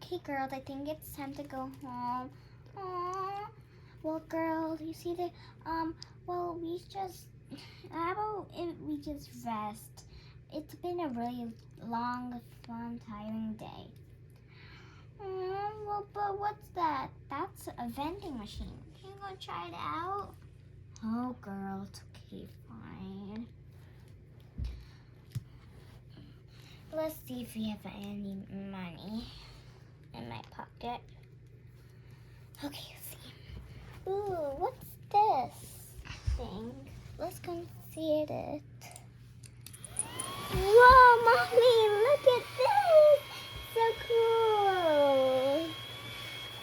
Okay, girls, I think it's time to go home. Aww. Well, girls, you see the well, how about if we just rest? It's been a really long, fun, tiring day. Well, but what's that? That's a vending machine. Can you go try it out? Oh, girl, it's okay, fine. Let's see if we have any money in my pocket. Okay, let's see. Ooh, what's this thing? Let's go see it. Whoa, Mommy, look at this! So cool!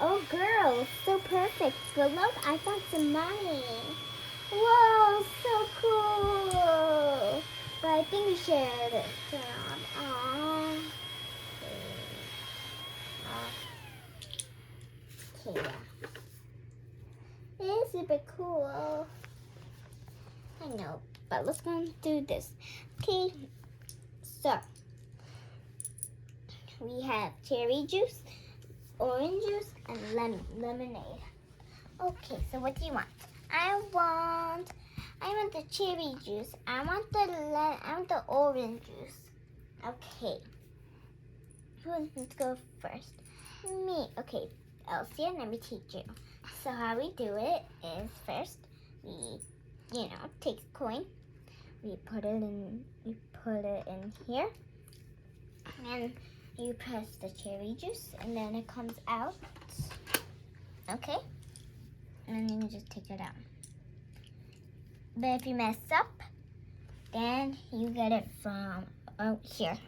Oh, girl, so perfect. But look, I found some money. Whoa, so cool! But I think we should turn on. Aww. Okay, yeah. It is super cool. I know, but let's go and do this. Okay, so we have cherry juice, orange juice, and lemonade. Okay, so what do you want? I want the cherry juice. I want the orange juice. Okay. Who wants to go first? Me. Okay, Elsie, let me teach you. So how we do it is first we, take a coin. We put it in here, and you press the cherry juice, and then it comes out. Okay, and then you just take it out. But if you mess up, then you get it from here,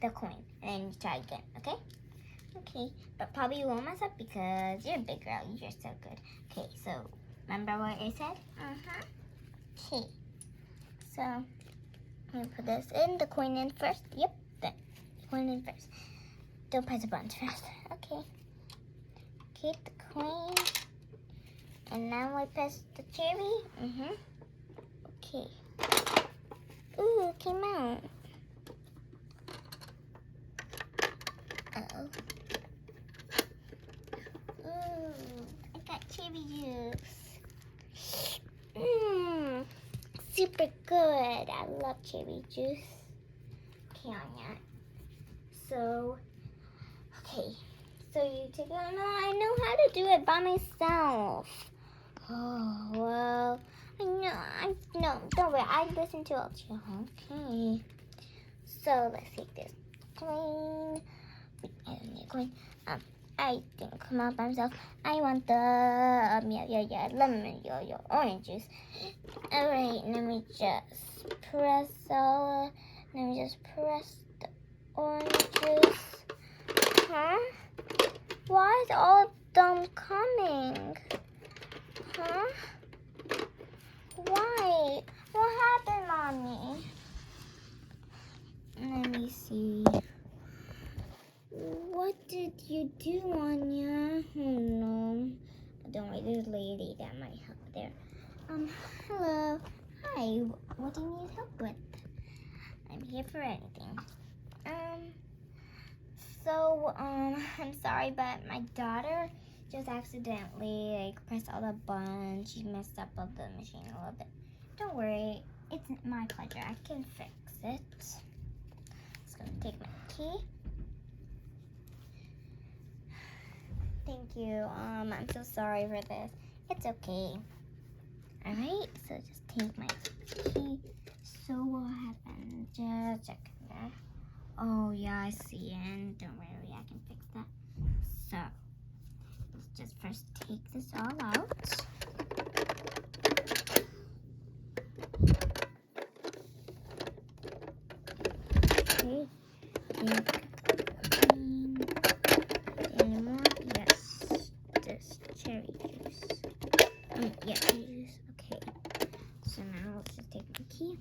the coin, and then you try again. Okay. Okay, but probably you won't mess up because you're a big girl. You're so good. Okay, so remember what I said? Okay, so I'm gonna put this in, the coin in first. Yep, the coin in first. Don't press the buttons first. Okay. Keep the coin, and now I press the cherry. Okay. Ooh, it came out. Uh-oh. I got cherry juice. Super good. I love cherry juice. Okay, Anya. So you take it. No, I know how to do it by myself. Oh, well, no, don't worry. I listen to all you. Okay. So let's take this coin. I don't need a coin. I didn't come out by myself. I want the lemon orange juice. All right, let me just press the orange juice. Huh? Why is all of them coming? Huh? Why? What happened, Mommy? Let me see. What did you do, Anya? Oh no. Don't worry, there's a lady that might help there. Hello. Hi. What do you need help with? I'm here for anything. I'm sorry, but my daughter just accidentally pressed all the buttons. She messed up of the machine a little bit. Don't worry, it's my pleasure. I can fix it. Just gonna take my key. Thank you. I'm so sorry for this. It's okay. Alright, so just take my key. So what happened? Just check there. Oh yeah, I see it. And don't worry, I can fix that. So let's just first take this all out. Okay. Cherry juice. Juice. Okay. So now let's just take the key,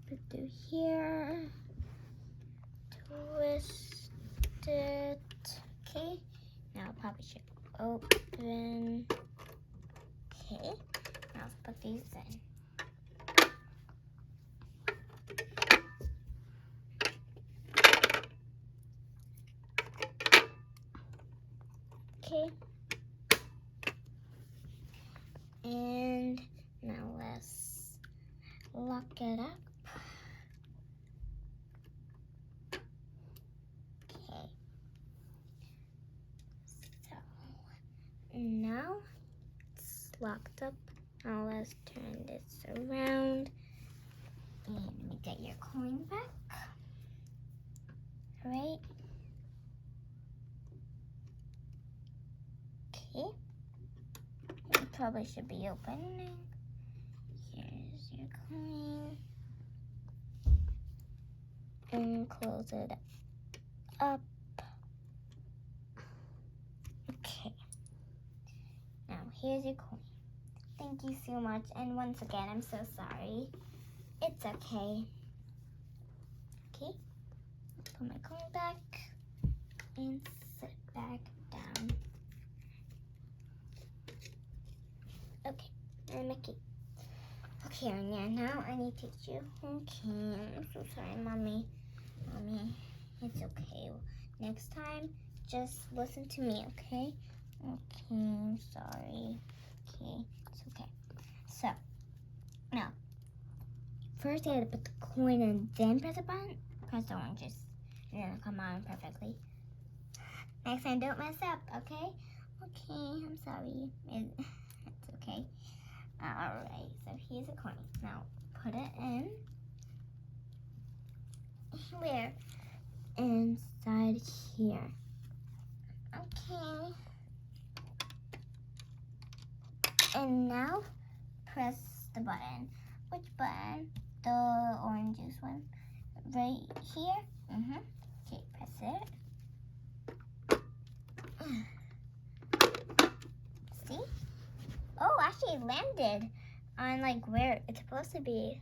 put through here, twist it. Okay. Now Papa should open. Okay. Now let's put these in. Okay. And now let's lock it up. Okay. So now it's locked up. Now let's turn this around. And let me get your coin back. Right. Okay. It probably should be opening. Here's your coin. And close it up. Okay. Now here's your coin. Thank you so much. And once again, I'm so sorry. It's okay. Okay. Put my coin back and sit back down. Okay. And Mickey. Okay, Anya, now I need to teach you. Okay, I'm so sorry, Mommy. Mommy, it's okay. Next time, just listen to me, okay? Okay, I'm sorry. Okay, it's okay. So, now, first I had to put the coin and then press the button. Press the oranges, and then it'll come on perfectly. Next time, don't mess up, okay? Okay, I'm sorry. It's okay. Alright, so here's a coin. Now, put it in. Where? Inside here. Okay. And now, press the button. Which button? The orange juice one. Right here? Okay, press it. See? Oh, actually it landed on like where it's supposed to be.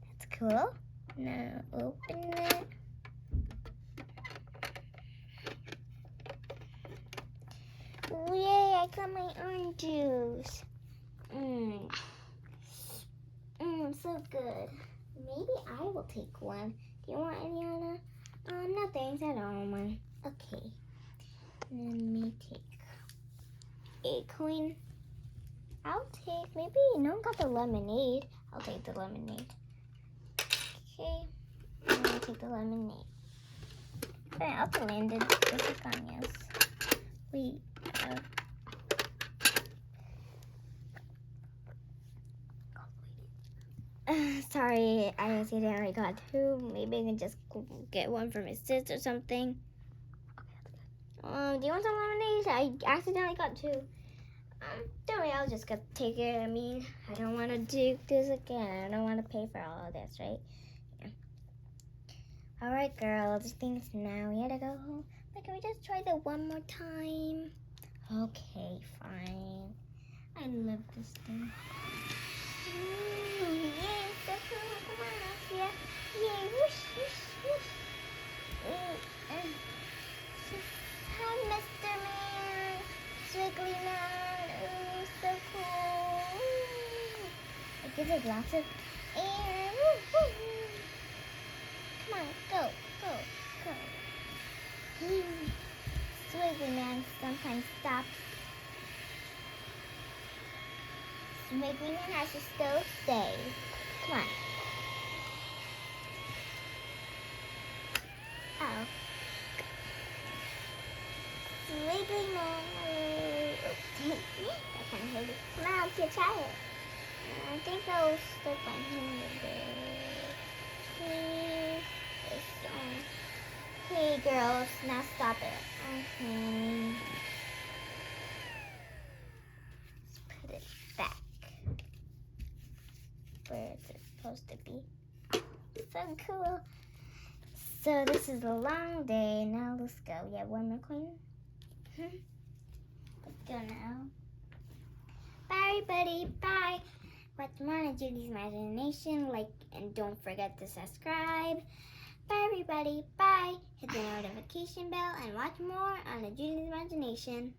That's cool. Now open it. Oh, yay, I got my orange juice. So good. Maybe I will take one. Do you want any, Anna? No thanks, I don't want one. Okay. Let me take a coin. I'll take, maybe no one got the lemonade. I'll take the lemonade. Okay. I'm gonna take the lemonade. Okay, I'll landed. This is Kanya's. Wait. Sorry, I accidentally got two. Maybe I can just get one for my sis or something. Do you want some lemonade? I accidentally got two. Don't worry, I'll just take it. I mean, I don't want to do this again. I don't want to pay for all of this, right? Yeah. All right, girls. Things now. We gotta go home. But can we just try that one more time? Okay, fine. I love this thing. Yay, so cool. Come on, Asya. Yay, whoosh, whoosh, whoosh. Hi, Mr. Man. Swiggly Man. Ooh, so cool. It gives it lots of air. Woo, woo. Come on, go, go, go. Swiggly Man sometimes stops. Swiggly Man has to still stay. Come on. Uh-oh. Swiggly Man. That kind of hurt it. Come on, let's try it. I think I'll stick my hand a bit. Okay, girls, now stop it. Okay. Let's put it back where it's supposed to be. So cool. So this is a long day. Now let's go. You have one more coin? Let's go now. Bye, everybody. Bye. Watch more on Judy's Imagination. Like, and don't forget to subscribe. Bye, everybody. Bye. Hit the notification bell and watch more on the Judy's Imagination.